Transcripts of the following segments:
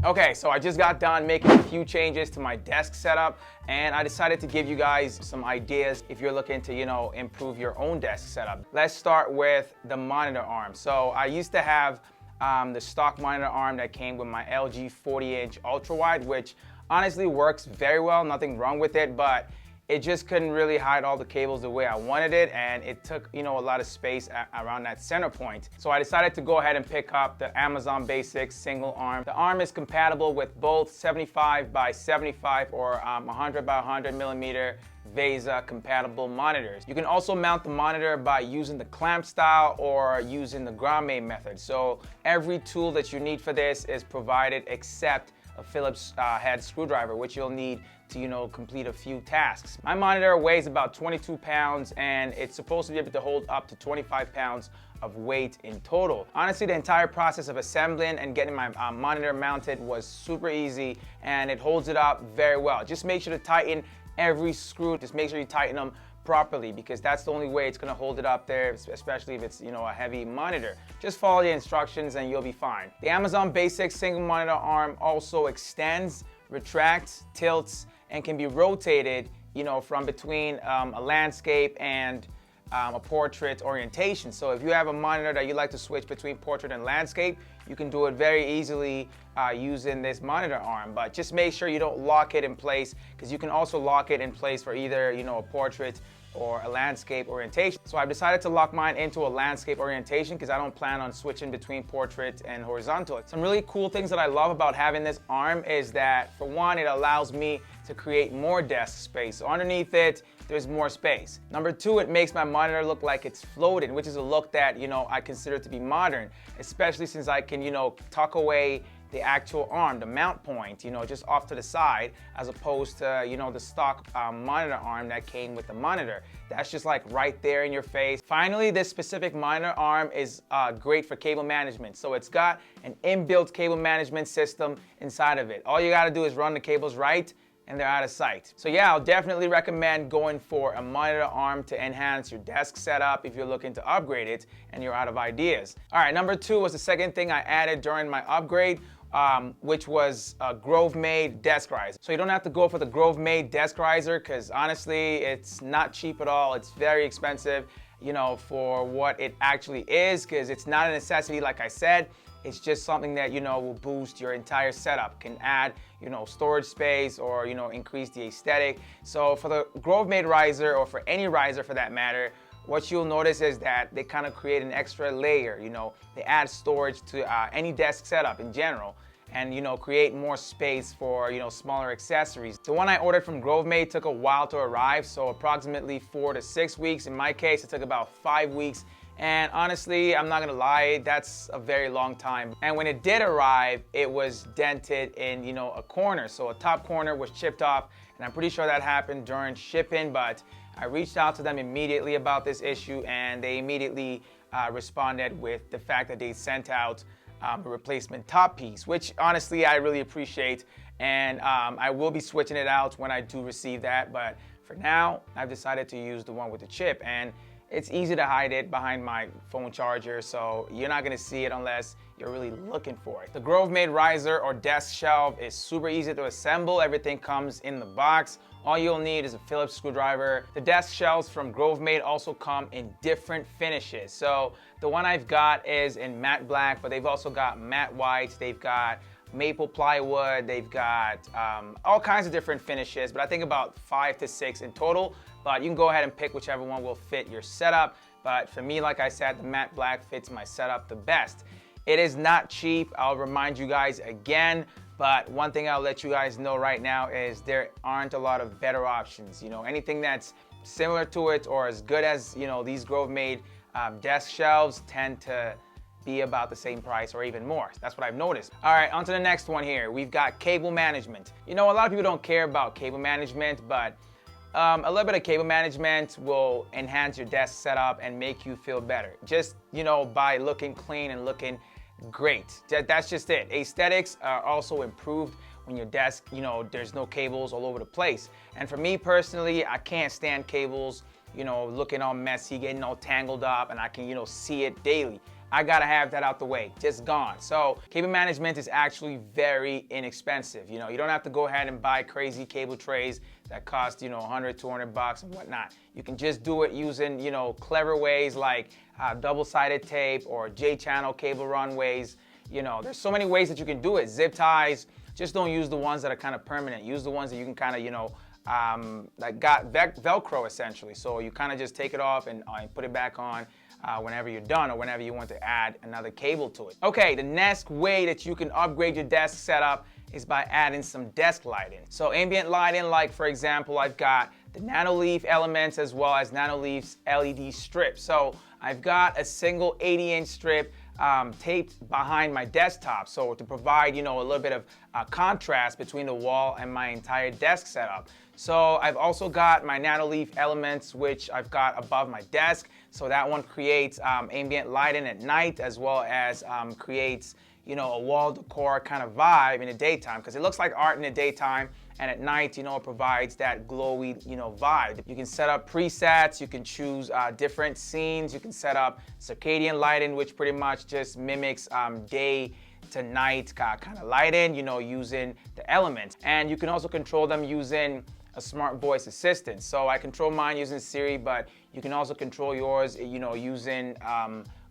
Okay, so I just got done making a few changes to my desk setup, and I decided to give you guys some ideas if you're looking to, improve your own desk setup. Let's start with the monitor arm. So I used to have the stock monitor arm that came with my LG 40-inch ultra-wide, which honestly works very well, nothing wrong with it, but it just couldn't really hide all the cables the way I wanted it, and it took, a lot of space around that center point. So I decided to go ahead and pick up the Amazon Basics single arm. The arm is compatible with both 75 by 75 or 100 by 100 millimeter VESA compatible monitors. You can also mount the monitor by using the clamp style or using the ground mount method. So every tool that you need for this is provided except a Phillips head screwdriver, which you'll need to complete a few tasks. My monitor weighs about 22 pounds and it's supposed to be able to hold up to 25 pounds of weight in total. Honestly, the entire process of assembling and getting my monitor mounted was super easy, and it holds it up very well. Just make sure to tighten every screw. Just make sure you tighten them properly, because that's the only way it's going to hold it up there, especially if it's a heavy monitor. Just follow the instructions and you'll be fine. The Amazon Basics single monitor arm also extends, retracts, tilts, and can be rotated from between a landscape and a portrait orientation. So if you have a monitor that you like to switch between portrait and landscape, you can do it very easily using this monitor arm. But just make sure you don't lock it in place, because you can also lock it in place for either a portrait or a landscape orientation. So I've decided to lock mine into a landscape orientation because I don't plan on switching between portrait and horizontal. Some really cool things that I love about having this arm is that, for one, it allows me to create more desk space. So underneath it, there's more space. Number two, it makes my monitor look like it's floating, which is a look that, I consider to be modern, especially since I can, tuck away the actual arm, the mount point, just off to the side, as opposed to, the stock monitor arm that came with the monitor. That's just like right there in your face. Finally, this specific monitor arm is great for cable management. So it's got an inbuilt cable management system inside of it. All you gotta do is run the cables right, and they're out of sight. So yeah, I'll definitely recommend going for a monitor arm to enhance your desk setup if you're looking to upgrade it and you're out of ideas. All right, number two was the second thing I added during my upgrade, which was a Grove-made desk riser. So you don't have to go for the Grove-made desk riser, because honestly, it's not cheap at all. It's very expensive, for what it actually is, because it's not a necessity, like I said. It's just something that, will boost your entire setup, can add, storage space, or, increase the aesthetic. So for the Grove-made riser, or for any riser for that matter, what you'll notice is that they kind of create an extra layer. They add storage to any desk setup in general, and create more space for smaller accessories. The one I ordered from Grove-made took a while to arrive, so approximately 4 to 6 weeks. In my case, it took about 5 weeks. And honestly, I'm not gonna lie, that's a very long time. And when it did arrive, it was dented in, a corner. So a top corner was chipped off, and I'm pretty sure that happened during shipping, but I reached out to them immediately about this issue, and they immediately responded with the fact that they sent out a replacement top piece, which honestly I really appreciate. And I will be switching it out when I do receive that, but for now, I've decided to use the one with the chip. And it's easy to hide it behind my phone charger, so you're not gonna see it unless you're really looking for it. The Grove-made riser or desk shelf is super easy to assemble. Everything comes in the box. All you'll need is a Phillips screwdriver. The desk shelves from GroveMade also come in different finishes. So the one I've got is in matte black, but they've also got matte whites, they've got maple plywood, they've got all kinds of different finishes, but I think about 5 to 6 in total. But you can go ahead and pick whichever one will fit your setup. But for me, like I said, the matte black fits my setup the best. It is not cheap, I'll remind you guys again, but one thing I'll let you guys know right now is there aren't a lot of better options. You know, anything that's similar to it or as good as, you know, these GroveMade desk shelves tend to be about the same price or even more. That's what I've noticed. All right, on to the next one here. We've got cable management. You know, a lot of people don't care about cable management, but a little bit of cable management will enhance your desk setup and make you feel better. Just, you know, by looking clean and looking great. That's just it. Aesthetics are also improved when your desk, you know, there's no cables all over the place. And for me personally, I can't stand cables, you know, looking all messy, getting all tangled up, and I can, you know, see it daily. I gotta have that out the way, just gone. So cable management is actually very inexpensive. You know, you don't have to go ahead and buy crazy cable trays that cost, you know, 100, 200 bucks and whatnot. You can just do it using, you know, clever ways like double-sided tape or J-channel cable runways. You know, there's so many ways that you can do it. Zip ties, just don't use the ones that are kind of permanent. Use the ones that you can kind of, you know, like got Velcro essentially. So you kind of just take it off and put it back on whenever you're done or whenever you want to add another cable to it. Okay, the next way that you can upgrade your desk setup is by adding some desk lighting. So ambient lighting, like for example, I've got the Nanoleaf elements as well as Nanoleaf's LED strip. So I've got a single 80-inch strip taped behind my desktop, so to provide, you know, a little bit of contrast between the wall and my entire desk setup. So I've also got my Nanoleaf elements, which I've got above my desk. So that one creates ambient lighting at night, as well as creates, you know, a wall decor kind of vibe in the daytime, because it looks like art in the daytime, and at night, you know, it provides that glowy, you know, vibe. You can set up presets, you can choose different scenes, you can set up circadian lighting, which pretty much just mimics day to night kind of lighting, you know, using the elements. And you can also control them using a smart voice assistant. So I control mine using Siri, but you can also control yours, you know, using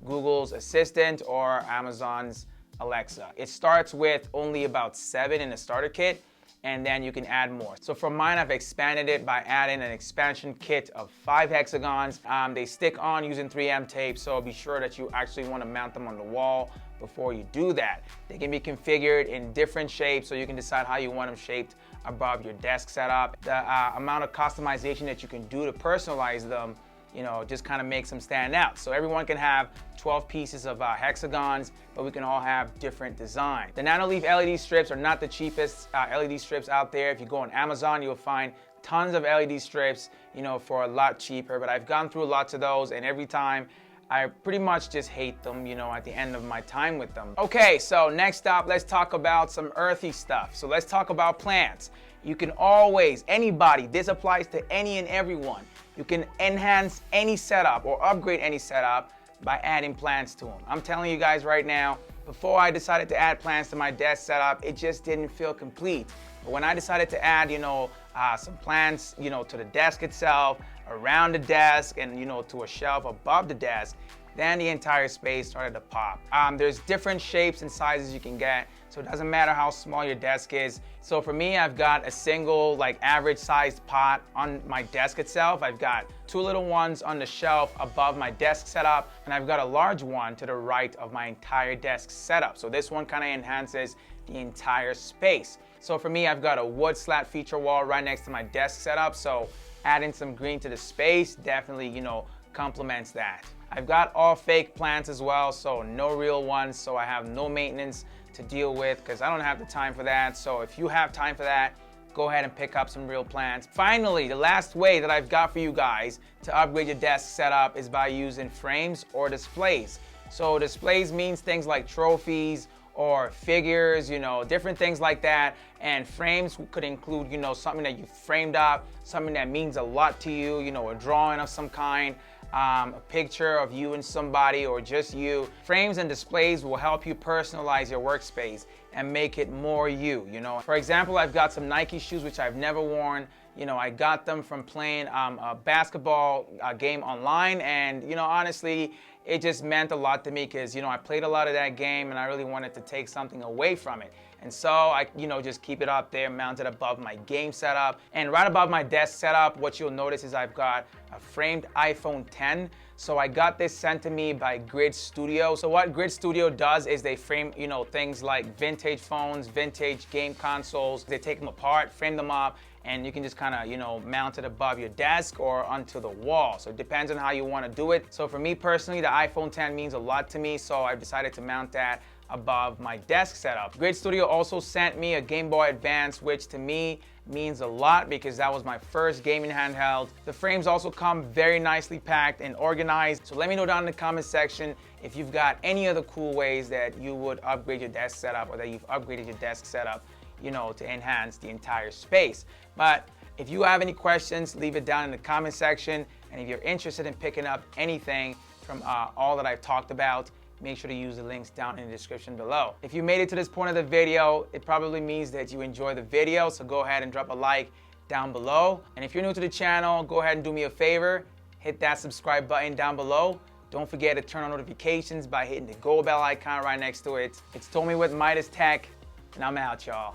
Google's Assistant or Amazon's Alexa. It starts with only about 7 in the starter kit, and then you can add more. So for mine, I've expanded it by adding an expansion kit of 5 hexagons. They stick on using 3M tape, so be sure that you actually want to mount them on the wall before you do that. They can be configured in different shapes, so you can decide how you want them shaped above your desk setup. The amount of customization that you can do to personalize them, you know, just kind of makes them stand out. So everyone can have 12 pieces of hexagons, but we can all have different designs. The Nanoleaf LED strips are not the cheapest LED strips out there. If you go on Amazon, you'll find tons of LED strips, you know, for a lot cheaper, but I've gone through lots of those, and every time I pretty much just hate them, you know, at the end of my time with them. Okay, so next up, let's talk about some earthy stuff. So let's talk about plants. You can always, anybody, this applies to any and everyone. You can enhance any setup or upgrade any setup by adding plants to them. I'm telling you guys right now, before I decided to add plants to my desk setup, it just didn't feel complete. But when I decided to add, you know, some plants, you know, to the desk itself, around the desk, and, you know, to a shelf above the desk, then the entire space started to pop. There's different shapes and sizes you can get, so it doesn't matter how small your desk is. So for me, I've got a single, like, average sized pot on my desk itself. I've got 2 little ones on the shelf above my desk setup, and I've got a large one to the right of my entire desk setup. So this one kind of enhances the entire space. So for me, I've got a wood slat feature wall right next to my desk setup, so adding some green to the space definitely, you know, complements that. I've got all fake plants as well, so no real ones, so I have no maintenance to deal with because I don't have the time for that. So if you have time for that, go ahead and pick up some real plants. Finally, the last way that I've got for you guys to upgrade your desk setup is by using frames or displays. So displays means things like trophies or figures, you know, different things like that. And frames could include, you know, something that you framed up, something that means a lot to you, you know, a drawing of some kind, a picture of you and somebody or just you. Frames and displays will help you personalize your workspace and make it more you, you know. For example, I've got some Nike shoes which I've never worn. You know, I got them from playing a basketball game online, and you know, honestly, it just meant a lot to me because, you know, I played a lot of that game and I really wanted to take something away from it. And so I, you know, just keep it up there, mounted above my game setup. And right above my desk setup, what you'll notice is I've got a framed iPhone X. So I got this sent to me by GridStudio. So what GridStudio does is they frame, you know, things like vintage phones, vintage game consoles. They take them apart, frame them up, and you can just kind of, you know, mount it above your desk or onto the wall. So it depends on how you want to do it. So for me personally, the iPhone X means a lot to me, so I've decided to mount that above my desk setup. GridStudio also sent me a Game Boy Advance, which to me means a lot because that was my first gaming handheld. The frames also come very nicely packed and organized. So let me know down in the comment section if you've got any other cool ways that you would upgrade your desk setup or that you've upgraded your desk setup, you know, to enhance the entire space. But if you have any questions, leave it down in the comment section. And if you're interested in picking up anything from all that I've talked about, make sure to use the links down in the description below. If you made it to this point of the video, it probably means that you enjoy the video, so go ahead and drop a like down below. And if you're new to the channel, go ahead and do me a favor, hit that subscribe button down below. Don't forget to turn on notifications by hitting the gold bell icon right next to it. It's Tommy with Midas Tech, and I'm out, y'all.